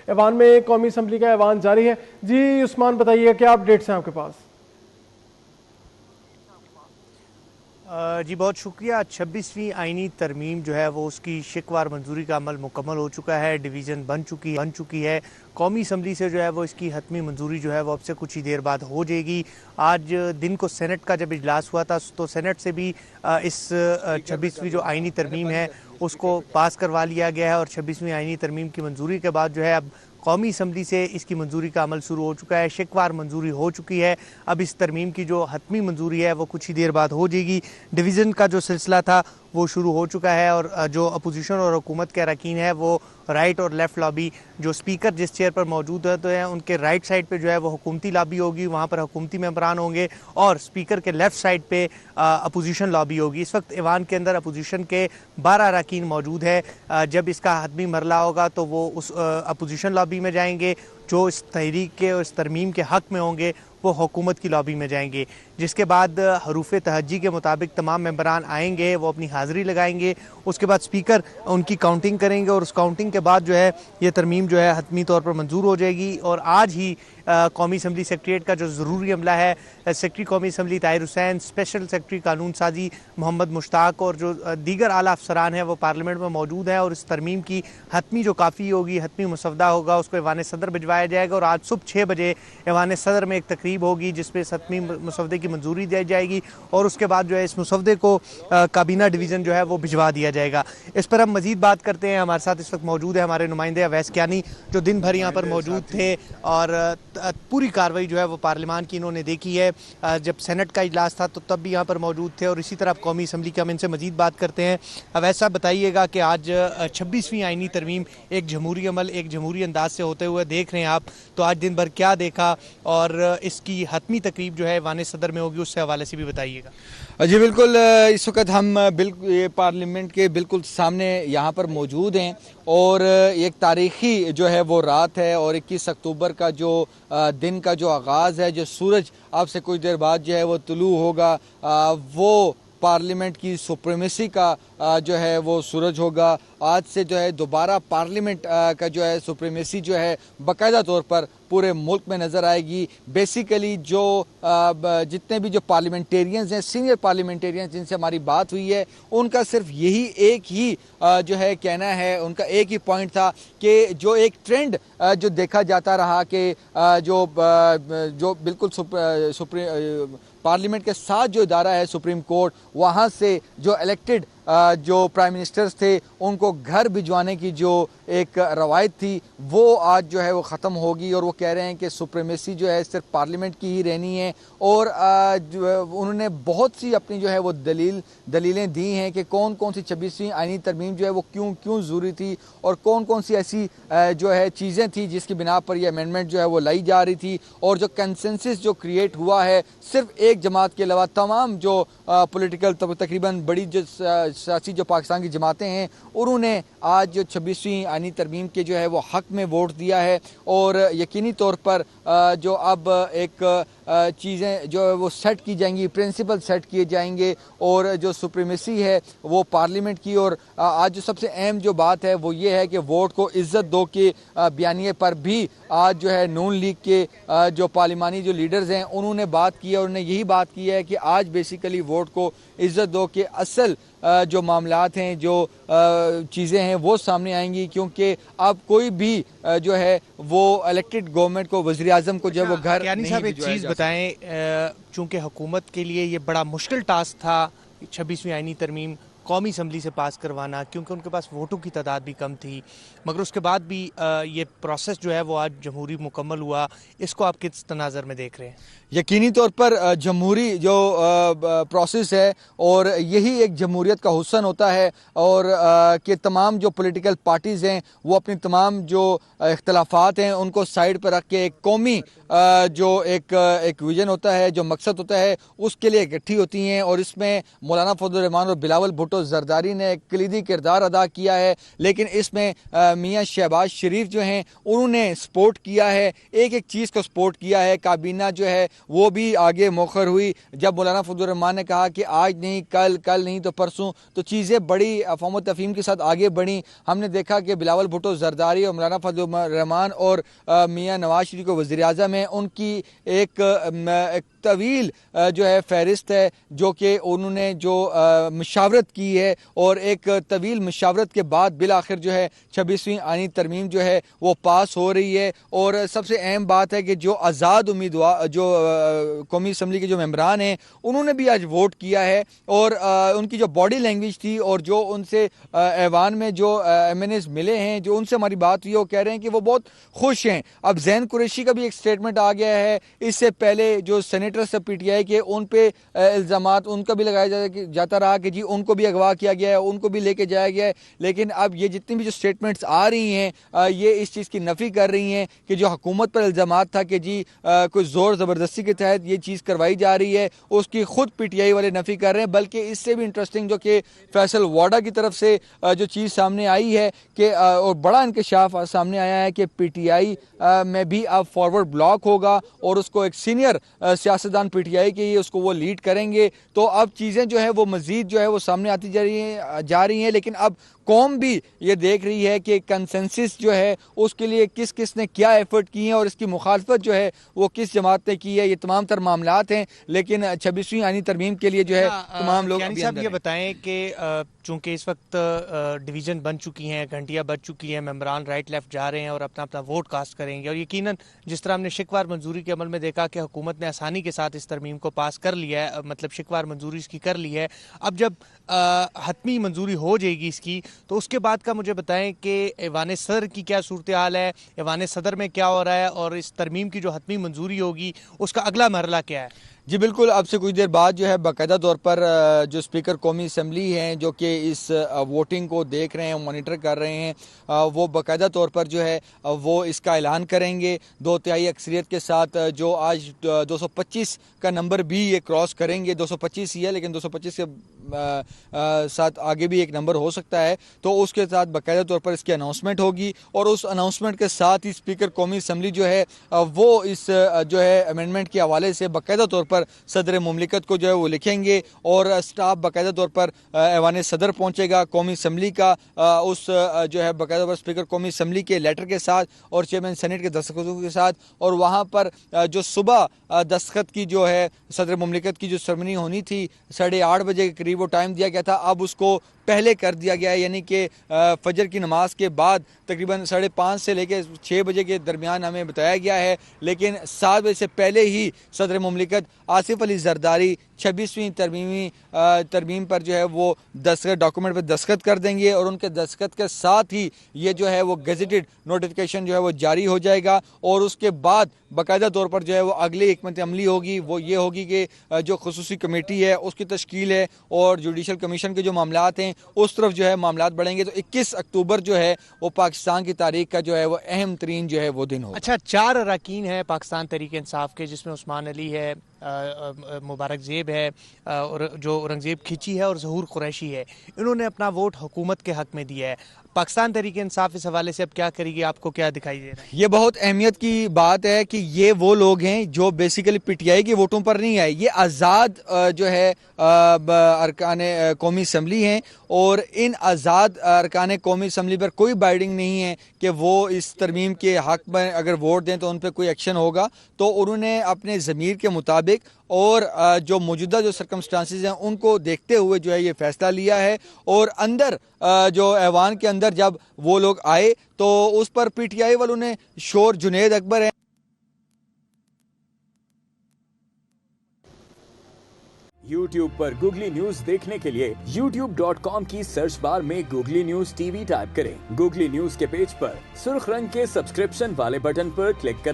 ऐवान में कौमी असम्बली का ऐवान जारी है। जी उस्मान बताइए क्या अपडेट्स हैं आपके पास? जी बहुत शुक्रिया। 26वीं आईनी तरमीम जो है वो उसकी शिकवार मंजूरी का अमल मुकम्मल हो चुका है, डिवीज़न बन चुकी है। कौमी असम्बली से जो है वो इसकी हतमी मंजूरी जो है वो अब से कुछ ही देर बाद हो जाएगी। आज दिन को सेनेट का जब इजलास हुआ था तो सेनेट से भी इस 26वीं जो आईनी तरमीम है उसको पास करवा लिया गया है और 26वीं आईनी तरमीम की मंजूरी के बाद जो है अब कौमी असम्बली से इसकी मंजूरी का अमल शुरू हो चुका है। शिकवार मंजूरी हो चुकी है। अब इस तरमीम की जो हतमी मंजूरी है वो कुछ ही देर बाद हो जाएगी। डिवीज़न का जो सिलसिला था वो शुरू हो चुका है और जो अपोजिशन और हुकूमत के अरकान है वो राइट और लेफ़्ट लॉबी, जो स्पीकर जिस चेयर पर मौजूद है तो हैं उनके राइट साइड पे जो है वो हुकूमती लॉबी होगी, वहाँ पर हुकूमती मेंबरान होंगे और स्पीकर के लेफ़्ट साइड पे अपोजिशन लॉबी होगी। इस वक्त ऐवान के अंदर अपोजिशन के 12 अरकान मौजूद है। जब इसका हतमी मरला होगा तो वो उस अपोजिशन लॉबी में जाएंगे, जो इस तहरीक के और इस तरमीम के हक़ में होंगे वो हुकूमत की लॉबी में जाएंगे। जिसके बाद हरूफ तहज्जी के मुताबिक तमाम मेंबरान आएंगे, वो अपनी हाज़िरी लगाएंगे। उसके बाद स्पीकर उनकी काउंटिंग करेंगे और उस काउंटिंग के बाद जो है ये तरमीम जो है हतमी तौर पर मंजूर हो जाएगी। और आज ही कौमी असम्बली सेक्रेटरीट का जो ज़रूरी अमला है, सेक्रेटरी कौमी assembly Tahir Hussain, special secretary कानून साजी मोहम्मद मुश्ताक और जो दीगर आला अफसरान हैं वो पार्लियामेंट में मौजूद हैं और इस तरमीम की हतमी जो काफ़ी होगी, हतमी मुसवदा होगा, उसको ऐवान सदर भिजवाया जाएगा। और आज सुबह 6 बजे ऐवान सदर में एक तकरीब होगी जिसमें इस हतमी मुसवदे की मंजूरी दी जाएगी और उसके बाद जो है इस मुसवदे को काबीना डिवीज़न जो है वो भिजवा दिया जाएगा। इस पर हम मज़ीद बात करते हैं। हमारे साथ इस वक्त मौजूद है हमारे नुमाइंदे अवैस कियानी, जो दिन भर यहाँ पर मौजूद थे और पूरी कार्रवाई जो है वो पार्लियामान की इन्होंने देखी है। जब सेनेट का इजलास था तो तब भी यहाँ पर मौजूद थे और इसी तरह कौमी असम्बली की हम इनसे मजीद बात करते हैं। अवैस साहब बताइएगा कि आज 26वीं आईनी तरमीम एक जमहूरी अमल, एक जमहूरी अंदाज से होते हुए देख रहे हैं आप, तो आज दिन भर क्या देखा और इसकी हतमी तकरीब जो है ऐवान सदर में होगी उससे हवाले से भी बताइएगा। जी बिल्कुल, इस वक्त हम बिल्कुल ये पार्लियामेंट के बिल्कुल सामने यहाँ पर मौजूद हैं और एक तारीख़ी जो है वो रात है और 21 अक्टूबर का जो दिन का जो आगाज़ है, जो सूरज अब से कुछ देर बाद जो है वो तुलू होगा, वो पार्लियामेंट की सुप्रीमेसी का जो है वो सूरज होगा। आज से जो है दोबारा पार्लियामेंट का जो है सुप्रीमेसी जो है बाकायदा तौर पर पूरे मुल्क में नज़र आएगी। बेसिकली जो जितने भी जो पार्लियामेंटेरियंस हैं, सीनियर पार्लियामेंटेरियंस जिनसे हमारी बात हुई है, उनका सिर्फ यही एक ही जो है कहना है, उनका एक ही पॉइंट था कि जो एक ट्रेंड जो देखा जाता रहा कि जो बिल्कुल पार्लियामेंट के साथ जो इदारा है सुप्रीम कोर्ट, वहाँ से जो इलेक्टेड जो प्राइम मिनिस्टर्स थे उनको घर भिजवाने की जो एक रवायत थी वो आज जो है वो ख़त्म होगी और वो कह रहे हैं कि सुप्रीमेसी जो है सिर्फ पार्लियामेंट की ही रहनी है। और उन्होंने बहुत सी अपनी जो है वो दलीलें दी हैं कि कौन कौन सी 26वीं आईनी तरमीम जो है वो क्यों ज़रूरी थी और कौन कौन सी ऐसी जो है चीज़ें थी जिसकी बिना पर यह अमेंडमेंट जो है वो लाई जा रही थी। और जो कंसेंसस जो क्रिएट हुआ है, सिर्फ एक जमात के अलावा तमाम जो पॉलिटिकल तकरीबन बड़ी जो सियासी जो पाकिस्तान की जमातें हैं उन्होंने आज जो 26वीं आईनी तरमीम के जो है वो हक़ में वोट दिया है। और यकीनी तौर पर जो अब एक चीज़ें जो है वो सेट की जाएंगी, प्रिंसिपल सेट किए जाएंगे और जो सुप्रीमेसी है वो पार्लियामेंट की। और आज जो सबसे अहम जो बात है वो ये है कि वोट को इज़्ज़त दो के बयानिए पर भी आज जो है नून लीग के जो पार्लिमानी जो लीडर्स हैं उन्होंने बात की है और उन्होंने यही बात की है कि आज बेसिकली वोट को इज़्ज़त दो के असल जो मामलात हैं, जो चीज़ें हैं वो सामने आएंगी, क्योंकि अब कोई भी जो है वो इलेक्टेड गवर्नमेंट को, वज़ीर आज़म को जो है वो घर नहीं साहब एक चीज़ बताएं, चूँकि हुकूमत के लिए ये बड़ा मुश्किल टास्क था 26वीं आईनी तरमीम कौमी असम्बली से पास करवाना, क्योंकि उनके पास वोटों की तादाद भी कम थी, मगर उसके बाद भी ये प्रोसेस जो है वो आज जमहूरी मुकम्मल हुआ। इसको आप किस तनाज़र में देख रहे हैं? यकीनी तौर पर जमहूरी जो प्रोसेस है और यही एक जमहूरियत का हुस्न होता है और कि तमाम जो पॉलिटिकल पार्टीज़ हैं वो अपनी तमाम जो इख्तलाफात हैं उनको साइड पर रख के एक कौमी जो एक विजन होता है, जो मकसद होता है, उसके लिए इकट्ठी होती हैं। और इसमें मौलाना फजल रहमान और बिलावल भुट्टो भुट्टो जरदारी ने एक कलीदी किरदार अदा किया है, लेकिन इसमें मियाँ शहबाज शरीफ जो हैं उन्होंने सपोर्ट किया है, एक एक चीज़ को सपोर्ट किया है। काबीना जो है वो भी आगे मौखर हुई। जब मौलाना फजल रहमान ने कहा कि आज नहीं कल, कल नहीं तो परसों, तो चीज़ें बड़ी अफ़वाह तफ़हीम के साथ आगे बढ़ी। हमने देखा कि बिलावल भुट्टो जरदारी और मौलाना फजल रहमान और मियाँ नवाज शरीफ को वज़ीर आज़म है, उनकी एक तवील जो है फहरिस्त है जो कि उन्होंने जो मशावरत की है, और एक तवील मशावरत के बाद बिल आखिर जो है 26वीं आईनी तरमीम जो है वो पास हो रही है। और सबसे अहम बात है कि जो आज़ाद उम्मीदवार जो कौमी असम्बली के जो मेंबरान हैं उन्होंने भी आज वोट किया है, और उनकी जो बॉडी लैंग्वेज थी और जो उनसे ऐवान में जो MNAs मिले हैं, जो उनसे हमारी बात हुई, वो कह रहे हैं कि वो बहुत खुश हैं। अब जैन कुरैशी का भी एक स्टेटमेंट आ गया है। इससे पहले जो सेनेटर सब PTI के उन पे इल्ज़ामात उनका भी लगाया जाता रहा कि जी उनको भी अगवा किया गया है, उनको भी लेके जाया गया है, लेकिन अब ये जितनी भी जो स्टेटमेंट्स आ रही हैं ये इस चीज़ की नफ़ी कर रही हैं कि जो हुकूमत पर इल्ज़ामात था कि जी कोई ज़ोर ज़बरदस्ती के तहत ये चीज़ करवाई जा रही है, उसकी खुद PTI वाले नफ़ी कर रहे हैं। बल्कि इससे भी इंटरेस्टिंग जो कि फैसल वाडा की तरफ से जो चीज़ सामने आई है कि और बड़ा इंकशाफ सामने आया है कि PTI में भी अब फॉरवर्ड ब्लॉक होगा और उसको एक सीनियर सियासतदान PTI के ही उसको वो लीड करेंगे। तो अब चीज़ें जो है वो मज़ीद जो है वो सामने आती जा रही हैं, लेकिन अब कौम भी ये देख रही है कि कंसेंसस जो है उसके लिए किस किस ने क्या एफर्ट किए हैं और इसकी मुखालफत जो है वो किस जमात ने की है। ये तमाम तर मामलात हैं, लेकिन 26वीं आईनी तरमीम के लिए जो है तमाम लोग साहब ये बताएं कि चूंकि इस वक्त डिवीज़न बन चुकी हैं, घंटियाँ बज चुकी हैं, मेंबरान राइट लेफ्ट जा रहे हैं और अपना अपना वोट कास्ट करेंगे, और यकीनन जिस तरह हमने शिकवार मंजूरी के अमल में देखा कि हुकूमत ने आसानी के साथ इस तरमीम को पास कर लिया है, मतलब शिकवार मंजूरी इसकी कर ली है। अब जब हतमी मंजूरी हो जाएगी इसकी, तो उसके बाद का मुझे बताएं कि ऐवान सदर की क्या सूरत हाल है, ऐवान सदर में क्या हो रहा है, और इस तरमीम की जो हतमी मंजूरी होगी उसका अगला मरहला क्या है। जी बिल्कुल, अब से कुछ देर बाद जो है बाकायदा तौर पर जो स्पीकर कौमी असम्बली हैं जो कि इस वोटिंग को देख रहे हैं, मॉनिटर कर रहे हैं, वो बाकायदा तौर पर जो है वो इसका ऐलान करेंगे 2/3 अक्सरियत के साथ। जो आज 225 का नंबर भी ये क्रॉस करेंगे, 225 ही है लेकिन 225 के साथ आगे भी एक नंबर हो सकता है, तो उसके साथ बाकायदा तौर पर इसकी अनाउंसमेंट होगी। और उस अनाउंसमेंट के साथ ही स्पीकर कौमी असम्बली जो है वो इस जो है अमेंडमेंट के हवाले से बाकायदा तौर पर सदर मुमलिकत को जो है वो लिखेंगे, और स्टाफ बाकायदा तौर पर ऐवान सदर पहुंचेगा कौमी असम्बली का, उस जो है बाकायदा पर स्पीकर कौमी असम्बली के लेटर के साथ और चेयरमैन सेनेट के दस्तखतों के साथ, और वहाँ पर जो सुबह दस्तखत की जो है सदर मुमलिकत की जो सेरेमनी होनी थी 8:30 बजे के करीब वो टाइम दिया गया था, अब उसको पहले कर दिया गया है, यानी कि फजर की नमाज के बाद तकरीबन 5:30 से लेकर 6 बजे के दरमियान हमें बताया गया है। लेकिन 7 बजे से पहले ही सदर मुमलिकत आसिफ अली जरदारी 26वीं तरमीम पर जो है वो डॉक्यूमेंट पर दस्तखत कर देंगे, और उनके दस्तखत के साथ ही ये जो है वो गेजेटेड नोटिफिकेशन जो है वो जारी हो जाएगा। और उसके बाद बाकायदा तौर पर जो है वो अगली हिकमत अमली होगी, वो ये होगी कि जो खुसूसी कमेटी है उसकी तश्कील है, और जुडिशल कमीशन के जो मामलात हैं उस तरफ जो है मामलात बढ़ेंगे। तो 21 अक्टूबर जो है वो पाकिस्तान की तारीख का जो है वो अहम तरीन जो है वो दिन होगा। अच्छा, 4 अरकान है पाकिस्तान तहरीक इंसाफ के, जिसमें उस्मान अली है, मुबारक ज़ेब है, और जो औरंगज़ेब खिची है, और ज़हूर कुरैशी है। इन्होंने अपना वोट हुकूमत के हक में दिया है। पाकिस्तान तहरीक इंसाफ इस हवाले से अब क्या करेगी, आपको क्या दिखाई दे रहा है? ये बहुत अहमियत की बात है कि ये वो लोग हैं जो बेसिकली PTI के वोटों पर नहीं आए, ये आज़ाद जो है अरकान कौमी असम्बली हैं, और इन आज़ाद अरकान कौमी असम्बली पर कोई बाइडिंग नहीं है कि वो इस तरमीम के हक में अगर वोट दें तो उन पर कोई एक्शन होगा। तो उन्होंने अपने ज़मीर के मुताबिक और जो मौजूदा जो सर्कमस्टांसिस हैं उनको देखते हुए जो है ये फैसला लिया है। और अंदर जो ऐवान के अंदर जब वो लोग आए तो उस पर PTI वालों ने शोर जुनेद अकबर है। YouTube पर गूगली न्यूज देखने के लिए youtube.com की सर्च बार में गूगली न्यूज TV टाइप करें। गूगली न्यूज के पेज पर सुर्ख रंग के सब्सक्रिप्शन वाले बटन पर क्लिक करना